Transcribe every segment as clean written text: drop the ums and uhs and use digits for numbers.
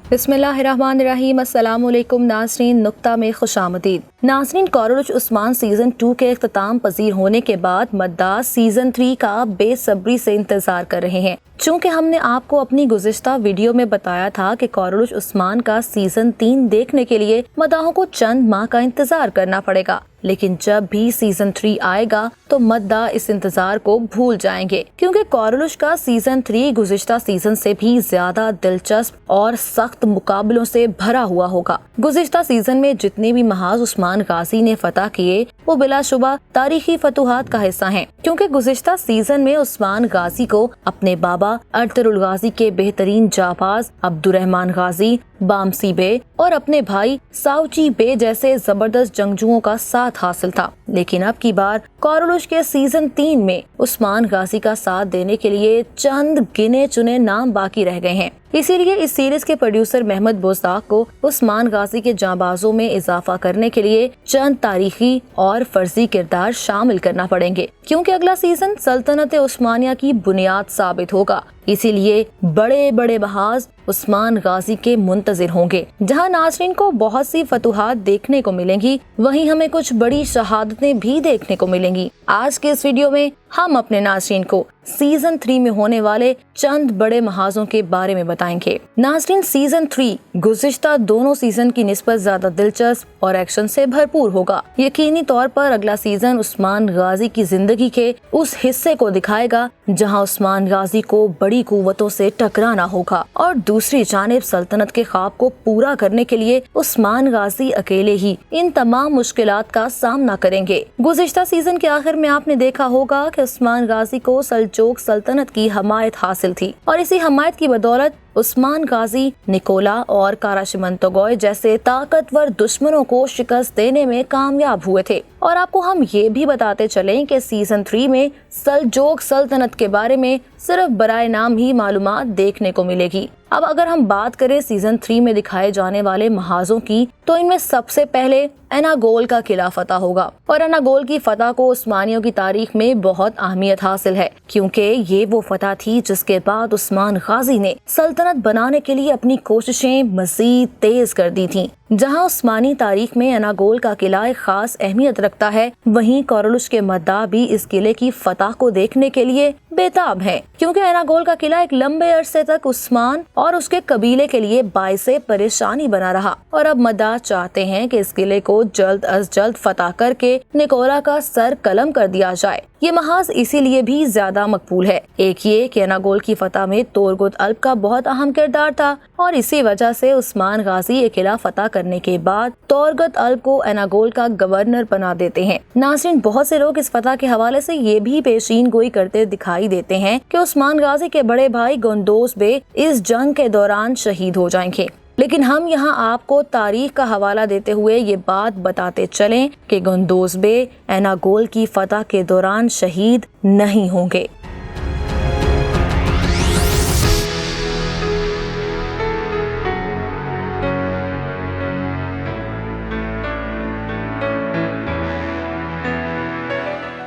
बिस्मिल्लाहिर्रहमानिर्रहीम। अस्सलामुअलैकुम नाज़रीन, नुक्ता में खुशामदीद। नाज़रीन, कोरलुश उस्मान सीज़न 2 के इख्तिताम पजीर होने के बाद मद्दाह सीज़न 3 का बेसब्री से इंतजार कर रहे हैं। चूँकि हमने आपको अपनी गुज़िश्ता वीडियो में बताया था कि कोरलुश उस्मान का सीज़न 3 देखने के लिए मद्दाहों को चंद माह का इंतजार करना पड़ेगा, लेकिन जब भी सीज़न 3 आएगा तो मद्दाह इस इंतजार को भूल जाएंगे, क्योंकि कोरलुश का सीज़न 3 गुज़िश्ता सीज़न से भी ज्यादा दिलचस्प और सख्त मुकाबलों से भरा हुआ होगा। गुज़िश्ता सीज़न में जितने भी महाज उस्मान गाजी ने फतह किए वो बिलाशुबा तारीखी फतूहात का हिस्सा हैं, क्योंकि गुज़िश्ता सीज़न में उस्मान गाजी को अपने बाबा अरतरुल गाजी के बेहतरीन जाबाज अब्दुर्रहमान गाजी, बामसी बे और अपने भाई साउची बे जैसे जबरदस्त जंगजुओं का साथ हासिल था। लेकिन अब की बार कोरलुश के सीज़न 3 में उस्मान गाजी का साथ देने के लिए चंद गिने चुने नाम बाकी रह गए हैं। इसीलिए इस सीरीज के प्रोड्यूसर महमद बोज़दाक को उस्मान गाजी के जांबाजों में इजाफा करने के लिए चंद तारीखी और फर्जी किरदार शामिल करना पड़ेंगे, क्योंकि अगला सीजन सल्तनत उस्मानिया की बुनियाद साबित होगा। इसीलिए बड़े बड़े बहाज उस्मान गाजी के मुंतजिर होंगे। जहां नाज़रीन को बहुत सी फतूहात देखने को मिलेंगी, वहीं हमें कुछ बड़ी शहादतें भी देखने को मिलेंगी। आज के इस वीडियो में हम अपने नाज़रीन को सीजन 3 में होने वाले चंद बड़े महाजों के बारे में बताएंगे। नाज़रीन, सीजन 3 गुज़िश्ता दोनों सीजन की निस्बत ज्यादा दिलचस्प और एक्शन से भरपूर होगा। यकीनी तौर पर अगला सीजन उस्मान गाजी की जिंदगी के उस हिस्से को दिखाएगा जहां उस्मान गाजी को बड़ी कुव्वतों से टकराना होगा, और दूसरी जानिब सल्तनत के ख्वाब को पूरा करने के लिए उस्मान गाजी अकेले ही इन तमाम मुश्किलात का सामना करेंगे। गुज़िश्ता सीजन के आखिर में आपने देखा होगा कि उस्मान गाजी को सल्जूक सल्तनत की हमायत हासिल थी, और इसी हमायत की बदौलत उस्मान गाजी निकोला और काराशिमंतोगोय जैसे ताकतवर दुश्मनों को शिकस्त देने में कामयाब हुए थे। और आपको हम ये भी बताते चलें कि सीजन 3 में सल्जूक सल्तनत के बारे में सिर्फ बराए नाम ही मालूमात देखने को मिलेगी। अब अगर हम बात करें सीजन 3 में दिखाए जाने वाले महाजों की, तो इनमें सबसे पहले एनागोल का किला फतह होगा। और एनागोल की फतह को उस्मानियों की तारीख में बहुत अहमियत हासिल है, क्योंकि ये वो फतह थी जिसके बाद उस्मान गाजी ने सल्तनत बनाने के लिए अपनी कोशिशें मजीद तेज कर दी थीं। जहां उस्मानी तारीख में एनागोल का किला एक खास अहमियत रखता है, वहीं कोरलुश के मद्दाह भी इस किले की फतह को देखने के लिए बेताब है, क्योंकि एनागोल का किला एक लंबे अरसे तक उस्मान और उसके कबीले के लिए बाइसे परेशानी बना रहा। और अब मद्दाह चाहते हैं कि इस किले को जल्द अज जल्द फतह करके निकोला का सर कलम कर दिया जाए। ये महाज इसीलिए भी ज्यादा मकबूल है। एक ये कि एनागोल की फतह में तोरगुत अल्ब का बहुत अहम किरदार था, और इसी वजह से उस्मान गाजी ये किला फतह करने के बाद तोरगुत अल्ब को एनागोल का गवर्नर बना देते हैं। नाज़रीन, बहुत से लोग इस फतह के हवाले से ये भी पेशीन गोई करते दिखाई देते हैं कि उस्मान गाजी के बड़े भाई गुंदोज बे इस जंग के दौरान शहीद हो जाएंगे, लेकिन हम यहाँ आपको तारीख का हवाला देते हुए ये बात बताते चलें कि गुंदोज बे एनागोल की फतह के दौरान शहीद नहीं होंगे।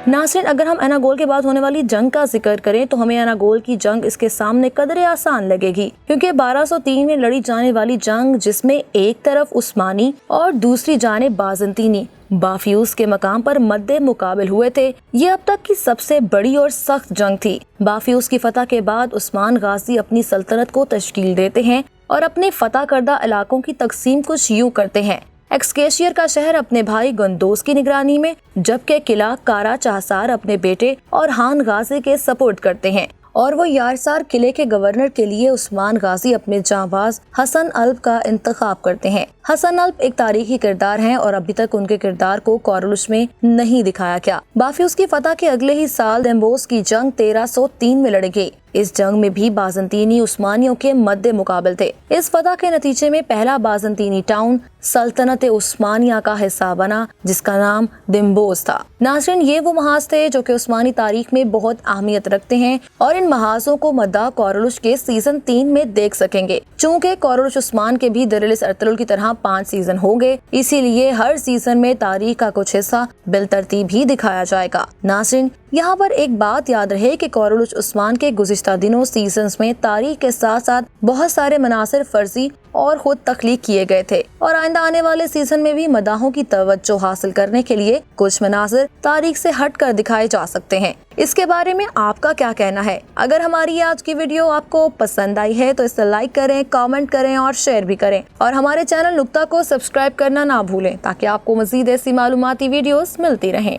नाज़रीन, अगर हम एनागोल के बाद होने वाली जंग का जिक्र करें तो हमें एनागोल की जंग इसके सामने कदरे आसान लगेगी, क्योंकि 1203 में लड़ी जाने वाली जंग जिसमें एक तरफ उस्मानी और दूसरी जानिब बाज़ंतीनी बाफियूज के मकाम पर मद्दे मुकाबिल हुए थे, ये अब तक की सबसे बड़ी और सख्त जंग थी। बाफियूज की फतह के बाद उस्मान गाजी अपनी सल्तनत को तश्कील देते हैं और अपने फतह करदा इलाकों की तकसीम कुछ यूं करते हैं। एक्सकेशियर का शहर अपने भाई गुंदोज की निगरानी में, जबकि किला कारा चाहसार अपने बेटे और हान गाजी के सपोर्ट करते हैं, और वो यारसार किले के गवर्नर के लिए उस्मान गाजी अपने जांबाज हसन अल्ब का इंतखाब करते हैं। हसन अल्ब एक तारीखी किरदार हैं और अभी तक उनके किरदार को कोरलुश में नहीं दिखाया गया। बाफियूज की फतह के अगले ही साल देम्बोस की जंग 1303 में लड़ी गई। इस जंग में भी बाज़ंतीनी उस्मानियों के मद्दे मुकाबिल थे। इस फतह के नतीजे में पहला बाज़ंतीनी टाउन सल्तनत उस्मानिया का हिस्सा बना, जिसका नाम दिम्बोस था। नाज़रीन, ये वो महाज थे जो कि उस्मानी तारीख में बहुत अहमियत रखते हैं, और इन महाजों को मद्दाह कोरलुश के सीजन 3 में देख सकेंगे। चूँकि कोरलुश उस्मान के भी दरिलिस अरतुल की तरह 5 सीजन होंगे, इसीलिए हर सीजन में तारीख का कुछ हिस्सा बिलतरतीब ही दिखाया जाएगा। नाज़रीन, यहाँ पर एक बात याद रहे कि कोरलुश उस्मान के गुज़िश्ता गुज़िश्ता दिनों सीजन्स में तारीख के साथ साथ बहुत सारे मनासिर फर्जी और खुद तख्लीक किए गए थे और आइंदा आने वाले सीजन में भी मदाहों की तवज्जो हासिल करने के लिए कुछ मनासिर तारीख से हटकर दिखाए जा सकते हैं। इसके बारे में आपका क्या कहना है? अगर हमारी आज की वीडियो आपको पसंद आई है तो इसे लाइक करें, कमेंट करें और शेयर भी करें और हमारे चैनल नुक्ता को सब्सक्राइब करना ना भूलें ताकि आपको मजीद ऐसी मालूमाती वीडियोस मिलती रहें।